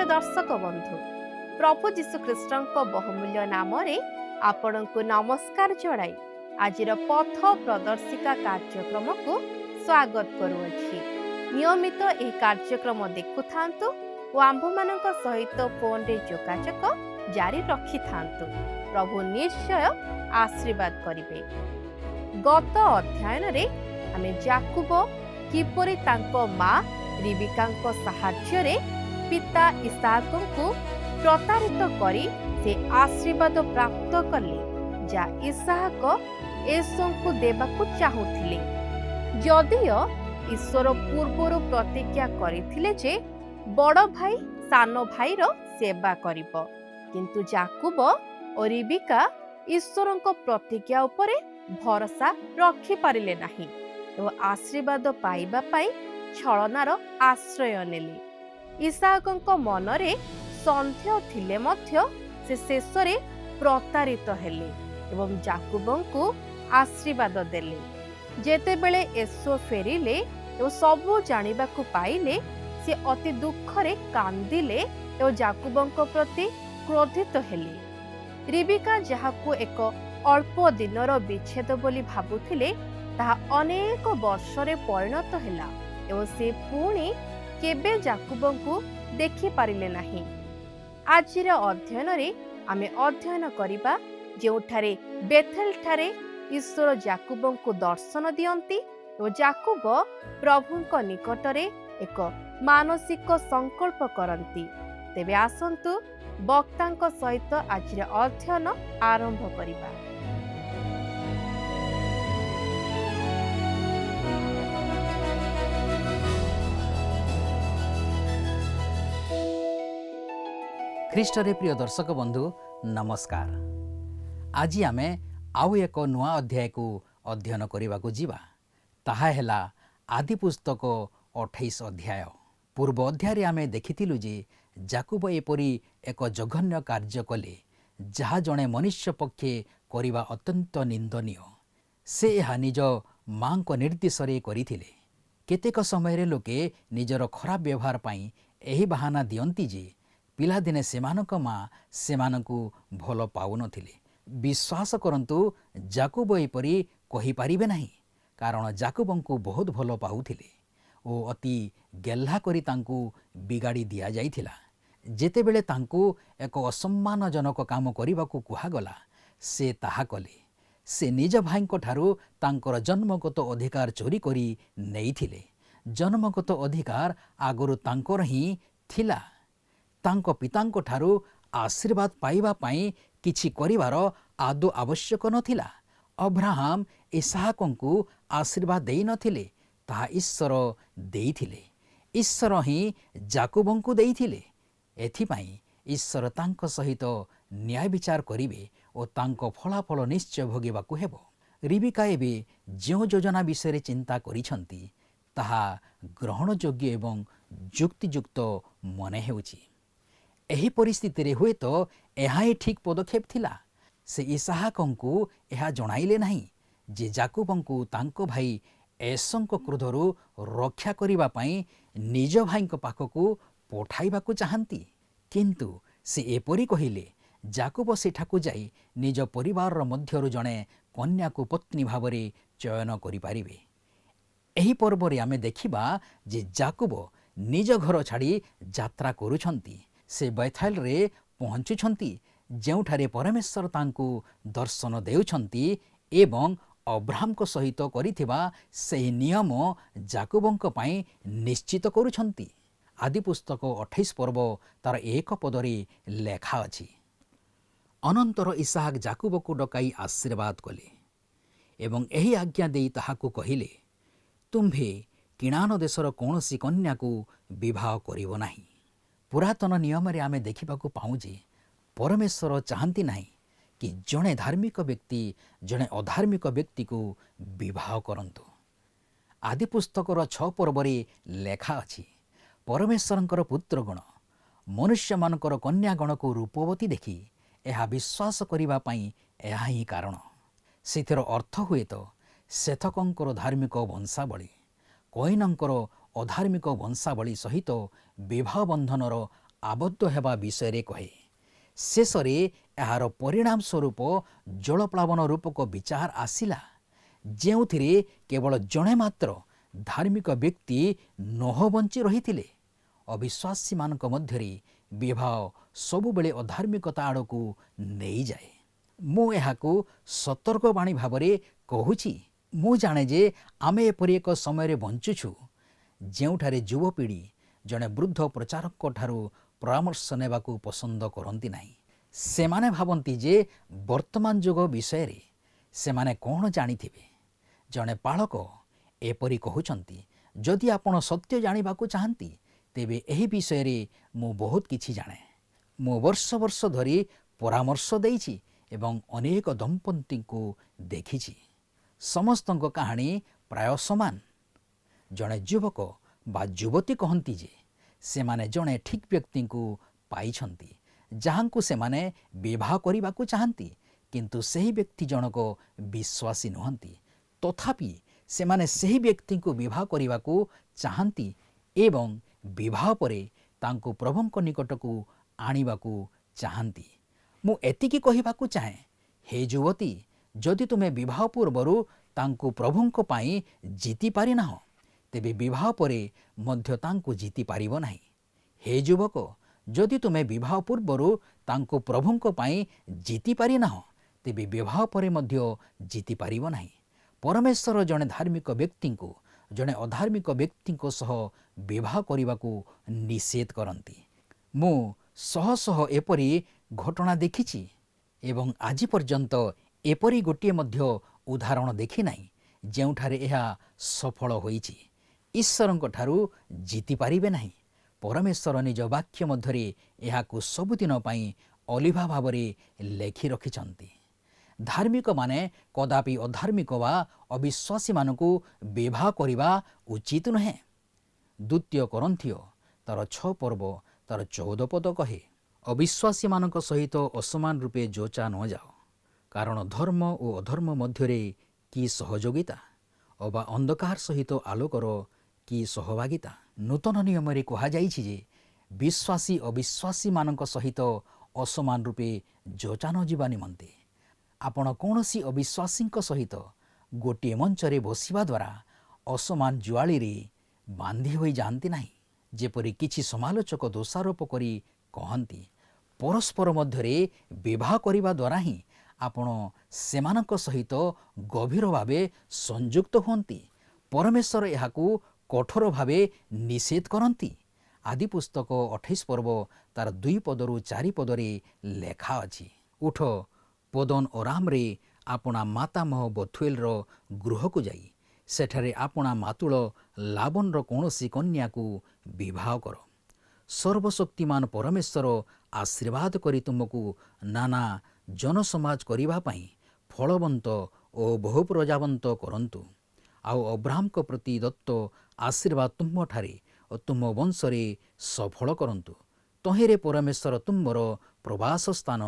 दर्शक बंधु प्रभु जीशुख्रीष्ण बहुमूल्य नाम आपण को नमस्कार जणाई आज पथ प्रदर्शिका कार्यक्रम को स्वागत करुअछि। नियमित यह कार्यक्रम देखु थांतु और आंभ मान सहित फोन रे जोगाजोग जारी रखि थांतु। प्रभु निश्चय आशीर्वाद करिवे। गत अध्ययन रे आमे याकूब किपरि तांको मां रिबिकांको सहाय्य रे पिता इसाकଙ୍କୁ प्रतारित करी से आशीर्वाद प्राप्त कले जा इसाक एसोंकु देबाकु चाहुथिले। जदियो ईश्वर पूर्वरु प्रतिज्ञा करिथिले जे बड़ भाई सानो भाईर सेवा करिबो, किंतु याकूब और रिबिका ईश्वरଙ୍କ प्रतिज्ञा उपरे भरोसा रखि पारिले नाही तो आशीर्वाद पाइबा पई छलनार आश्रय नेले। इसाकଙ୍କ मनरे सन्देह थिले मध्य से शेषरे प्रतारित हेले एवं याकूबଙ୍କୁ आशीर्वाद देले। जेतेबेले एसो फेरिले एवं सबु जानिबाकु पाइले से अति दुखरे कांदिले एवं याकूबଙ୍କ प्रति क्रोधित हेले। रिबिका जहाकु एक अल्प दिनर विच्छेद बोली भाबुथिले ताहा अनेक वर्षरे परिणत हेला एवं से पुणी केबे याकूबଙ୍କୁ देखि पारिले नाही। आजिर अध्ययन रे आमे अध्ययन करिबा जेउठारे बेथेल ठारे ईश्वर याकूबଙ୍କୁ दर्शन दियंती और याकूब प्रभुଙ୍କ निकटरे एक मानसिक संकल्प करंती। तेबे आसंतु वक्ताଙ୍କ सहित आजिर अध्ययन आरंभ करिबा। ख्रीष्टरे प्रिय दर्शक बंधु नमस्कार। आज आमे आउ एक नुआ अध्याय को अध्ययन करने जीवा। ताहा हेला आदि पुस्तक 28 अध्याय। पूर्व अध्याय आमे देखिथिलु जे याकूब एपरी एक जघन्य कार्य कले जहा जणे मनुष्य पक्षे करिबा अत्यंत निंदनीय। से यह निज मां को निर्देश रे करिथिले। केतेक समय लोके निजर खराब व्यवहार पाई एही बहाना दियंती जे पिलादिने सेमानक मां सेमानकु भल पाउनथिले। विश्वास करंतु याकूब एपरी कहि पारिबे नाही, कारण याकूबଙ୍କୁ बहुत भल पाउथिले ओ अति गेल्हा करी तांकु बिगाड़ी दिया जाइथिला। जेतेबेले तांकु एक असम्मानजनक काम करिबाकु कुहागला से ताहा कले। से निज भाईଙ୍କ ठारू तांकर जन्मगत अधिकार चोरी करी नेइथिले। जन्मगत अधिकार आगरु तांकर ही थिला। तांको पितांको ठारू आशीर्वाद पाइबा पाई किछि करिवार आदौ आवश्यक नथिला। अब्राहम इसाकଙ୍କୁ आशीर्वाद देई नथिले, ताहा ईश्वर देइथिले। ईश्वर ही याकूबଙ୍କୁ देइथिले। एथिपाई ईश्वर तांको सहित न्याय विचार करिवे ओ तांको फलाफल निश्चय भोगिबाकु हेबो। रिबिका एबे जो योजना विषय चिंता करिछंती ताहा ग्रहणयोग्य एवं युक्तियुक्त मने हेउछि। एही परिस्थिति रे हुए तो एहा ही ठीक पदक्षेप थिला। से इसाकଙ୍କୁ एहा जणाइले नाही जे याकूबଙ୍କୁ तांको भाई एसोंको क्रोधरु रक्षा करिबा पई निज भाईଙ୍କ पाखकु पठाइबाकु चाहंती, किंतु से एपरि कहिले याकूब सेठाकु जाई निज परिवार मध्यरु जणे कन्या को पत्नी भावरे चयन करि पारिबे। एही पर्व रे आमे देखिबा जे याकूब निज घर छाड़ी यात्रा करूछंती। से बेथेल रे पहुंचुछंती जेउठारे परमेश्वर तांकु दर्शन देउछंती एवं अब्राहम को सहित करिथिबा सेही नियम याकूबଙ୍କ ପାଇଁ निश्चित करूछंती। आदि पुस्तक 28 पर्व तार 1 पदरे लेखा अछि। अनंतर इसाक याकूब को डकाई आशीर्वाद कले एवं एही आज्ञा देई ताहाकु कहिले, तुम्भे किणान देशर कौनसी कन्या को विवाह करिवो नाही। पुरातन नियम रे आमे देखिबाकु पाऊ जे परमेश्वर चाहंती नाही कि जणे धार्मिक व्यक्ति जणे अधार्मिक व्यक्ति को विवाह करंतु। आदि पुस्तकर 6 पर्वरे लेखा अछि, परमेश्वरंकर पुत्रगण मनुष्य मानकर कन्यागण को रूपवती देखि एहा विश्वास करिबा पई एहा ही कारण। सेथर अर्थ हुए तो सेथकंकर धार्मिक वंशावली कईनंकर अधार्मिक वंशावली सहित विवाह बंधनर ଆବଦ୍ଧ ହେବା ବିଷୟରେ କହେ। ଶେଷରେ ଏହାର ପରିଣାମ ସ୍ୱରୂପ ଜଳପ୍ଳାବନ ରୂପକ ବିଚାର ଆସିଲା, ଯେଉଁଥିରେ କେବଳ ଜଣେ ମାତ୍ର ଧାର୍ମିକ ବ୍ୟକ୍ତି ନୋହ ବଞ୍ଚି ରହିଥିଲେ। ଅବିଶ୍ୱାସୀମାନଙ୍କ ମଧ୍ୟରେ ବିବାହ ସବୁବେଳେ ଅଧାର୍ମିକତା ଆଡ଼କୁ ନେଇଯାଏ। ମୁଁ ଏହାକୁ ସତର୍କବାଣୀ ଭାବରେ କହୁଛି। ମୁଁ ଜାଣେ ଯେ ଆମେ ଏପରି ଏକ ସମୟରେ ବଞ୍ଚୁଛୁ ଯେଉଁଠାରେ ଯୁବପିଢ଼ି ଜଣେ ବୃଦ୍ଧ ପ୍ରଚାରକଙ୍କଠାରୁ ପରାମର୍ଶ ନେବାକୁ ପସନ୍ଦ କରନ୍ତି ନାହିଁ। ସେମାନେ ଭାବନ୍ତି ଯେ ବର୍ତ୍ତମାନ ଯୁଗ ବିଷୟରେ ସେମାନେ କ'ଣ ଜାଣିଥିବେ। ଜଣେ ପାଳକ ଏପରି କହୁଛନ୍ତି, ଯଦି ଆପଣ ସତ୍ୟ ଜାଣିବାକୁ ଚାହାନ୍ତି ତେବେ ଏହି ବିଷୟରେ ମୁଁ ବହୁତ କିଛି ଜାଣେ। ମୁଁ ବର୍ଷ ବର୍ଷ ଧରି ପରାମର୍ଶ ଦେଇଛି ଏବଂ ଅନେକ ଦମ୍ପତିଙ୍କୁ ଦେଖିଛି। ସମସ୍ତଙ୍କ କାହାଣୀ ପ୍ରାୟ ସମାନ। ଜଣେ ଯୁବକ ବା ଯୁବତୀ କହନ୍ତି ଯେ ସେମାନେ ଜଣେ ଠିକ୍ ବ୍ୟକ୍ତିଙ୍କୁ ପାଇଛନ୍ତି ଯାହାଙ୍କୁ ସେମାନେ ବିବାହ କରିବାକୁ ଚାହାନ୍ତି, କିନ୍ତୁ ସେହି ବ୍ୟକ୍ତି ଜଣକ ବିଶ୍ୱାସୀ ନୁହନ୍ତି। ତଥାପି ସେମାନେ ସେହି ବ୍ୟକ୍ତିଙ୍କୁ ବିବାହ କରିବାକୁ ଚାହାନ୍ତି ଏବଂ ବିବାହ ପରେ ତାଙ୍କୁ ପ୍ରଭୁଙ୍କ ନିକଟକୁ ଆଣିବାକୁ ଚାହାନ୍ତି। ମୁଁ ଏତିକି କହିବାକୁ ଚାହେଁ, ହେ ଯୁବତୀ, ଯଦି ତୁମେ ବିବାହ ପୂର୍ବରୁ ତାଙ୍କୁ ପ୍ରଭୁଙ୍କ ପାଇଁ ଜିତି ପାରିନାହଁ ତେବେ ବିବାହ ପରେ ମଧ୍ୟ ତାଙ୍କୁ ଜିତି ପାରିବ ନାହିଁ। ହେ ଯୁବକ, ଯଦି ତୁମେ ବିବାହ ପୂର୍ବରୁ ତାଙ୍କୁ ପ୍ରଭୁଙ୍କ ପାଇଁ ଜିତି ପାରିନାହଁ ତେବେ ବିବାହ ପରେ ମଧ୍ୟ ଜିତି ପାରିବ ନାହିଁ। ପରମେଶ୍ୱର ଜଣେ ଧାର୍ମିକ ବ୍ୟକ୍ତିଙ୍କୁ ଜଣେ ଅଧାର୍ମିକ ବ୍ୟକ୍ତିଙ୍କ ସହ ବିବାହ କରିବାକୁ ନିଷେଧ କରନ୍ତି। ମୁଁ ଶହ ଶହ ଏପରି ଘଟଣା ଦେଖିଛି ଏବଂ ଆଜି ପର୍ଯ୍ୟନ୍ତ ଏପରି ଗୋଟିଏ ମଧ୍ୟ ଉଦାହରଣ ଦେଖିନାହିଁ ଯେଉଁଠାରେ ଏହା ସଫଳ ହୋଇଛି। ଈଶ୍ୱରଙ୍କଠାରୁ ଜିତିପାରିବେ ନାହିଁ। ପରମେଶ୍ୱର ନିଜ ବାକ୍ୟ ମଧ୍ୟରେ ଏହାକୁ ସବୁଦିନ ପାଇଁ ଅଲିଭା ଭାବରେ ଲେଖି ରଖିଛନ୍ତି। ଧାର୍ମିକମାନେ କଦାପି ଅଧାର୍ମିକ ବା ଅବିଶ୍ୱାସୀମାନଙ୍କୁ ବିବାହ କରିବା ଉଚିତ ନୁହେଁ। ଦ୍ୱିତୀୟ କରନ୍ଥୀୟ ତାର 6 ପର୍ବ ତାର 14 ପଦ କହେ, ଅବିଶ୍ୱାସୀମାନଙ୍କ ସହିତ ଅସମାନ ରୂପେ ଯୋଚା ନ ଯାଅ, କାରଣ ଧର୍ମ ଓ ଅଧର୍ମ ମଧ୍ୟରେ କି ସହଯୋଗିତା ଅବା ଅନ୍ଧକାର ସହିତ ଆଲୋକର କି ସହଭାଗିତା। ନୂତନ ନିୟମରେ କୁହାଯାଇଛି ଯେ ବିଶ୍ୱାସୀ ଅବିଶ୍ୱାସୀମାନଙ୍କ ସହିତ ଅସମାନ ରୂପେ ଯୋଚା ନ ଯିବା ନିମନ୍ତେ ଆପଣ କୌଣସି ଅବିଶ୍ୱାସୀଙ୍କ ସହିତ ଗୋଟିଏ ମଞ୍ଚରେ ବସିବା ଦ୍ୱାରା ଅସମାନ ଜୁଆଳିରେ ବାନ୍ଧି ହୋଇଯାଆନ୍ତି ନାହିଁ। ଯେପରି କିଛି ସମାଲୋଚକ ଦୋଷାରୋପ କରି କହନ୍ତି, ପରସ୍ପର ମଧ୍ୟରେ ବିବାହ କରିବା ଦ୍ୱାରା ହିଁ ଆପଣ ସେମାନଙ୍କ ସହିତ ଗଭୀର ଭାବେ ସଂଯୁକ୍ତ ହୁଅନ୍ତି। ପରମେଶ୍ୱର ଏହାକୁ କଠୋର ଭାବେ ନିଷେଧ କରନ୍ତି। ଆଦି ପୁସ୍ତକ 28 ପର୍ବ ତାର 2 ପଦରୁ 4 ପଦରେ ଲେଖା ଅଛି, ଉଠ ପଦନ ଅରାମରେ ଆପଣା ମାତାମହ ବଥୁଏଲର ଗୃହକୁ ଯାଇ ସେଠାରେ ଆପଣା ମାତୁଳ ଲାବନର କୌଣସି କନ୍ୟାକୁ ବିବାହ କର। ସର୍ବଶକ୍ତିମାନ ପରମେଶ୍ୱର ଆଶୀର୍ବାଦ କରି ତୁମକୁ ନାନା ଜନସମାଜ କରିବା ପାଇଁ ଫଳବନ୍ତ ଓ ବହୁପ୍ରଜାବନ୍ତ କରନ୍ତୁ। ଆଉ ଅବ୍ରାହ୍ମଙ୍କ ପ୍ରତି ଦତ୍ତ ଆଶୀର୍ବାଦ ତୁମଠାରେ ଓ ତୁମ ବଂଶରେ ସଫଳ କରନ୍ତୁ। ତହିଁରେ ପରମେଶ୍ୱର ତୁମର ପ୍ରବାସ ସ୍ଥାନ,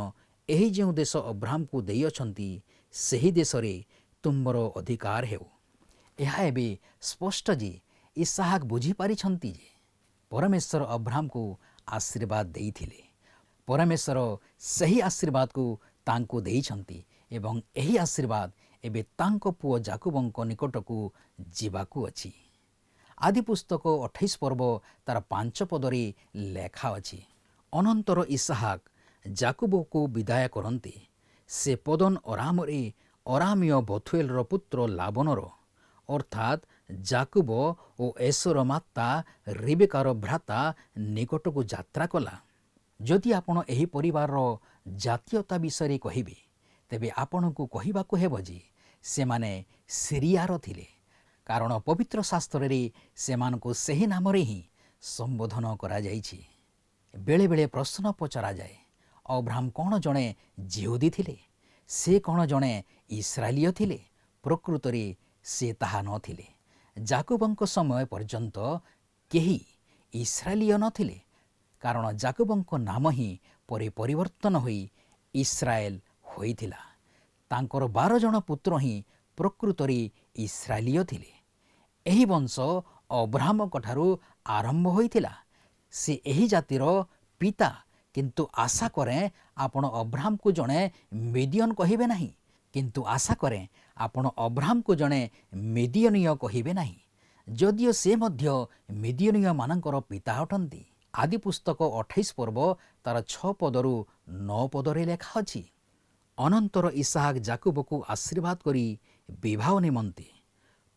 ଏହି ଯେଉଁ ଦେଶ ଅବ୍ରାହ୍ମକୁ ଦେଇଅଛନ୍ତି ସେହି ଦେଶରେ ତୁମର ଅଧିକାର ହେଉ। ଏହା ଏବେ ସ୍ପଷ୍ଟ ଯେ ଇସାହାକ ବୁଝିପାରିଛନ୍ତି ଯେ ପରମେଶ୍ୱର ଅବ୍ରାହ୍ମକୁ ଆଶୀର୍ବାଦ ଦେଇଥିଲେ। ପରମେଶ୍ୱର ସେହି ଆଶୀର୍ବାଦକୁ ତାଙ୍କୁ ଦେଇଛନ୍ତି ଏବଂ ଏହି ଆଶୀର୍ବାଦ ଏବେ ତାଙ୍କ ପୁଅ ଯାକୁବଙ୍କ ନିକଟକୁ ଯିବାକୁ ଅଛି। ଆଦି ପୁସ୍ତକ 28 ପର୍ବ ତାର 5 ପଦରେ ଲେଖା ଅଛି, ଅନନ୍ତର ଇସାହାକ ଯାକୁବକୁ ବିଦାୟ କରନ୍ତି। ସେ ପଦନ ଅରାମରେ ଅରାମୀୟ ବଥୁଏଲର ପୁତ୍ର ଲାବନର ଅର୍ଥାତ୍ ଯାକୁବ ଓ ଏସର ମାତା ରିବେକାର ଭ୍ରାତା ନିକଟକୁ ଯାତ୍ରା କଲା। ଯଦି ଆପଣ ଏହି ପରିବାରର ଜାତୀୟତା ବିଷୟରେ କହିବେ ତେବେ ଆପଣଙ୍କୁ କହିବାକୁ ହେବ ଯେ ସେମାନେ ସିରିଆର ଥିଲେ, କାରଣ ପବିତ୍ର ଶାସ୍ତ୍ରରେ ସେମାନଙ୍କୁ ସେହି ନାମରେ ହିଁ ସମ୍ବୋଧନ କରାଯାଇଛି। ବେଳେବେଳେ ପ୍ରଶ୍ନ ପଚରାଯାଏ, ଅବ୍ରାହ୍ମ କ'ଣ ଜଣେ ଜିହୁଦୀ ଥିଲେ? ସେ କ'ଣ ଜଣେ ଇସ୍ରାଏଲୀୟ ଥିଲେ? ପ୍ରକୃତରେ ସେ ତାହା ନଥିଲେ। ଯାକୁବଙ୍କ ସମୟ ପର୍ଯ୍ୟନ୍ତ କେହି ଇସ୍ରାଏଲୀୟ ନଥିଲେ, କାରଣ ଯାକୁବଙ୍କ ନାମ ହିଁ ପରେ ପରିବର୍ତ୍ତନ ହୋଇ ଇସ୍ରାଏଲ ହୋଇଥିଲା। ତାଙ୍କର 12 ଜଣ ପୁତ୍ର ହିଁ ପ୍ରକୃତରେ ଇସ୍ରାଏଲୀୟ ଥିଲେ। ଏହି ବଂଶ ଅବ୍ରାହ୍ମଙ୍କଠାରୁ ଆରମ୍ଭ ହୋଇଥିଲା। ସେ ଏହି ଜାତିର ପିତା, କିନ୍ତୁ ଆଶା କରେ ଆପଣ ଅବ୍ରାହମକୁ ଜଣେ ମିଦିଅନ କହିବେ ନାହିଁ। କିନ୍ତୁ ଆଶା କରେ ଆପଣ ଅବ୍ରାହମକୁ ଜଣେ ମିଦିଅନୀୟ କହିବେ ନାହିଁ, ଯଦିଓ ସେ ମଧ୍ୟ ମିଦିଅନୀୟମାନଙ୍କର ପିତା ଅଟନ୍ତି। ଆଦି ପୁସ୍ତକ 28 ପର୍ବ ତାର 6 ପଦରୁ 9 ପଦରେ ଲେଖା ଅଛି, ଅନନ୍ତର ଇସାହାକ ଯାକୁବକୁ ଆଶୀର୍ବାଦ କରି ବିବାହ ନିମନ୍ତେ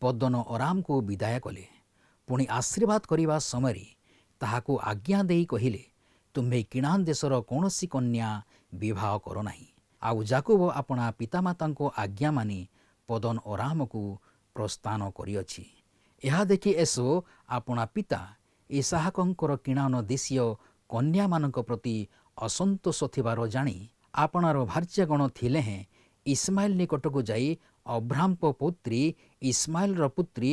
ପଦ୍ଦନ ଅରାମକୁ ବିଦାୟ କଲେ। ପୁଣି ଆଶୀର୍ବାଦ କରିବା ସମୟରେ ତାହାକୁ ଆଜ୍ଞା ଦେଇ କହିଲେ, ତୁମ୍ଭେ କିଣାନ୍ ଦେଶର କୌଣସି କନ୍ୟା ବିବାହ କର ନାହିଁ। ଆଉ ଯାକୁବ ଆପଣା ପିତାମାତାଙ୍କ ଆଜ୍ଞା ମାନି ପଦ୍ଦନ ଅରାମକୁ ପ୍ରସ୍ଥାନ କରିଅଛି। ଏହା ଦେଖି ଏସୋ ଆପଣା ପିତା ଇସାହାକଙ୍କର କିଣାନ ଦେଶୀୟ କନ୍ୟାମାନଙ୍କ ପ୍ରତି ଅସନ୍ତୋଷ ଥିବାର ଜାଣି ଆପଣାର ଭାର୍ଯ୍ୟାଗଣ ଥିଲେ ହେଁ ଇସମାଏଲ ନିକଟକୁ ଯାଇ ଅବ୍ରାହ୍ମଙ୍କ ପୌତ୍ରୀ ଇସମାଏଲର ପୁତ୍ରୀ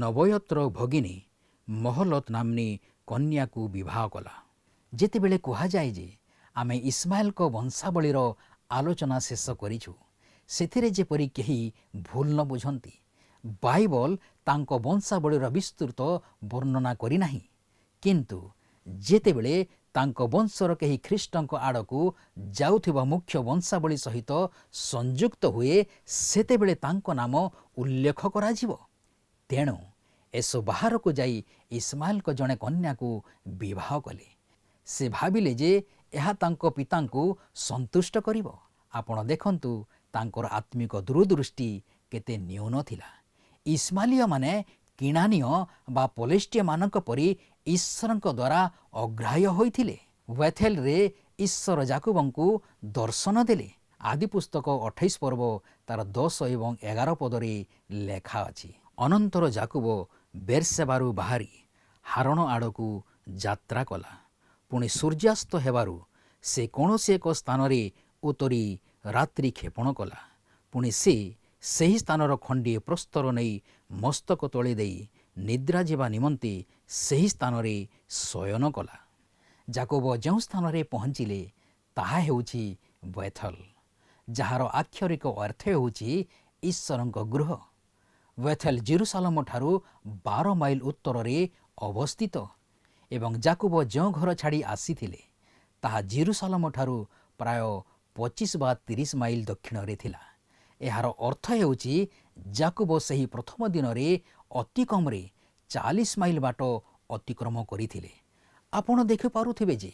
ନବୟତର ଭଗିନୀ ମହଲତ ନାମ୍ନୀ କନ୍ୟାକୁ ବିବାହ କଲା। ଯେତେବେଳେ କୁହାଯାଏ ଯେ ଆମେ ଇସମାଏଲଙ୍କ ବଂଶାବଳୀର ଆଲୋଚନା ଶେଷ କରିଛୁ, ସେଥିରେ ଯେପରି କେହି ଭୁଲ ନ ବୁଝନ୍ତି, ବାଇବଲ ତାଙ୍କ ବଂଶାବଳୀର ବିସ୍ତୃତ ବର୍ଣ୍ଣନା କରିନାହିଁ। କିନ୍ତୁ ଯେତେବେଳେ ତାଙ୍କ ବଂଶର କେହି ଖ୍ରୀଷ୍ଟଙ୍କ ଆଡ଼କୁ ଯାଉଥିବା ମୁଖ୍ୟ ବଂଶାବଳୀ ସହିତ ସଂଯୁକ୍ତ ହୁଏ, ସେତେବେଳେ ତାଙ୍କ ନାମ ଉଲ୍ଲେଖ କରାଯିବ। ତେଣୁ ଏସୋ ବାହାରକୁ ଯାଇ ଇସମାଏଲଙ୍କ ଜଣେ କନ୍ୟାକୁ ବିବାହ କଲେ। ସେ ଭାବିଲେ ଯେ ଏହା ତାଙ୍କ ପିତାଙ୍କୁ ସନ୍ତୁଷ୍ଟ କରିବ। ଆପଣ ଦେଖନ୍ତୁ ତାଙ୍କର ଆତ୍ମିକ ଦୂରଦୃଷ୍ଟି କେତେ ନ୍ୟୁନ ଥିଲା। ଇସମାଏଲୀୟମାନେ କିଣାନୀୟ ବା ପଲେଷ୍ଟିୟମାନଙ୍କ ପରି ଈଶ୍ୱରଙ୍କ ଦ୍ୱାରା ଅଗ୍ରାହ୍ୟ ହୋଇଥିଲେ। ବେଥେଲରେ ଈଶ୍ୱର ଯାକୁବଙ୍କୁ ଦର୍ଶନ ଦେଲେ। ଆଦି ପୁସ୍ତକ 28 ପର୍ବ ତାର 10 ଏବଂ 11 ପଦରେ ଲେଖା ଅଛି, ଅନନ୍ତର ଯାକୁବ ବେର୍ସେବାରୁ ବାହାରି ହାରଣ ଆଡ଼କୁ ଯାତ୍ରା କଲା। ପୁଣି ସୂର୍ଯ୍ୟାସ୍ତ ହେବାରୁ ସେ କୌଣସି ଏକ ସ୍ଥାନରେ ଉତରି ରାତ୍ରି କ୍ଷେପଣ କଲା। ପୁଣି ସେ ସେହି ସ୍ଥାନର ଖଣ୍ଡିଏ ପ୍ରସ୍ତର ନେଇ ମସ୍ତକ ତଳେ ଦେଇ ନିଦ୍ରା ଯିବା ନିମନ୍ତେ ସେହି ସ୍ଥାନରେ ଶୟନ କଲା। ଯାକୋବ ଯେଉଁ ସ୍ଥାନରେ ପହଞ୍ଚିଲେ ତାହା ହେଉଛି ବେଥଲ, ଯାହାର ଆକ୍ଷରିକ ଅର୍ଥ ହେଉଛି ଈଶ୍ୱରଙ୍କ ଗୃହ। ବେଥେଲ ଜେରୁସାଲେମ ଠାରୁ 12 ମାଇଲ ଉତ୍ତରରେ ଅବସ୍ଥିତ ଏବଂ ଯାକୁବ ଯେଉଁ ଘର ଛାଡ଼ି ଆସିଥିଲେ ତାହା ଜେରୁସାଲେମ ଠାରୁ ପ୍ରାୟ 25 ବା 30 ମାଇଲ ଦକ୍ଷିଣରେ ଥିଲା। ଏହାର ଅର୍ଥ ହେଉଛି ଯାକୁବ ସେହି ପ୍ରଥମ ଦିନରେ ଅତି କମ୍ରେ 40 ମାଇଲ ବାଟ ଅତିକ୍ରମ କରିଥିଲେ। ଆପଣ ଦେଖିପାରୁଥିବେ ଯେ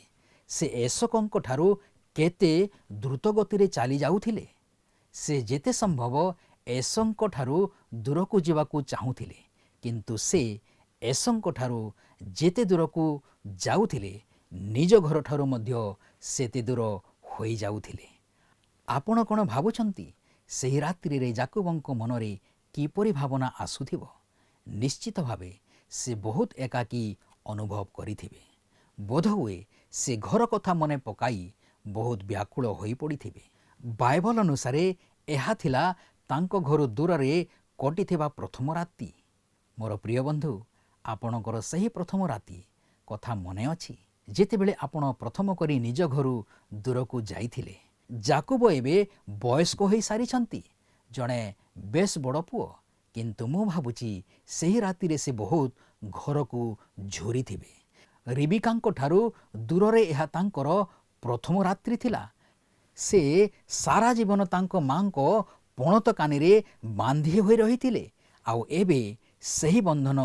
ସେ ଏସୋକଙ୍କ ଠାରୁ କେତେ ଦ୍ରୁତ ଗତିରେ ଚାଲି ଯାଉଥିଲେ। ସେ ଯେତେ ସମ୍ଭବ ଏସୋଙ୍କ ଠାରୁ ଦୂରକୁ ଯିବାକୁ ଚାହୁଁଥିଲେ, କିନ୍ତୁ ସେ ଏସୋଙ୍କ ଠାରୁ ଯେତେ ଦୂରକୁ ଯାଉଥିଲେ ନିଜ ଘରଠାରୁ ମଧ୍ୟ ସେତେ ଦୂର ହୋଇଯାଉଥିଲେ। ଆପଣ କ'ଣ ଭାବୁଛନ୍ତି ସେହି ରାତ୍ରିରେ ଯାକୁବଙ୍କ ମନରେ କିପରି ଭାବନା ଆସୁଥିବ? ନିଶ୍ଚିତ ଭାବେ ସେ ବହୁତ ଏକାକୀ ଅନୁଭବ କରିଥିବେ। ବୋଧହୁଏ ସେ ଘର କଥା ମନେ ପକାଇ ବହୁତ ବ୍ୟାକୁଳ ହୋଇପଡ଼ିଥିବେ। ବାଇବଲ ଅନୁସାରେ ଏହା ଥିଲା ତାଙ୍କ ଘରୁ ଦୂରରେ କଟିଥିବା ପ୍ରଥମ ରାତି। ମୋର ପ୍ରିୟ ବନ୍ଧୁ, ଆପଣଙ୍କର ସେହି ପ୍ରଥମ ରାତି କଥା ମନେ ଅଛି, ଯେତେବେଳେ ଆପଣ ପ୍ରଥମ କରି ନିଜ ଘରୁ ଦୂରକୁ ଯାଇଥିଲେ? ଯାକୁବ ଏବେ ବୟସ୍କ ହୋଇସାରିଛନ୍ତି, ଜଣେ ବେଶ ବଡ଼ ପୁଅ, କିନ୍ତୁ ମୁଁ ଭାବୁଛି ସେହି ରାତିରେ ସେ ବହୁତ ଘରକୁ ଝୁରିଥିବେ। ରିବିକାଙ୍କ ଠାରୁ ଦୂରରେ ଏହା ତାଙ୍କର ପ୍ରଥମ ରାତ୍ରି ଥିଲା। ସେ ସାରା ଜୀବନ ତାଙ୍କ ମାଙ୍କ ପଣତ କାନିରେ ବାନ୍ଧି ହୋଇ ରହିଥିଲେ, ଆଉ ଏବେ ସେହି ବନ୍ଧନ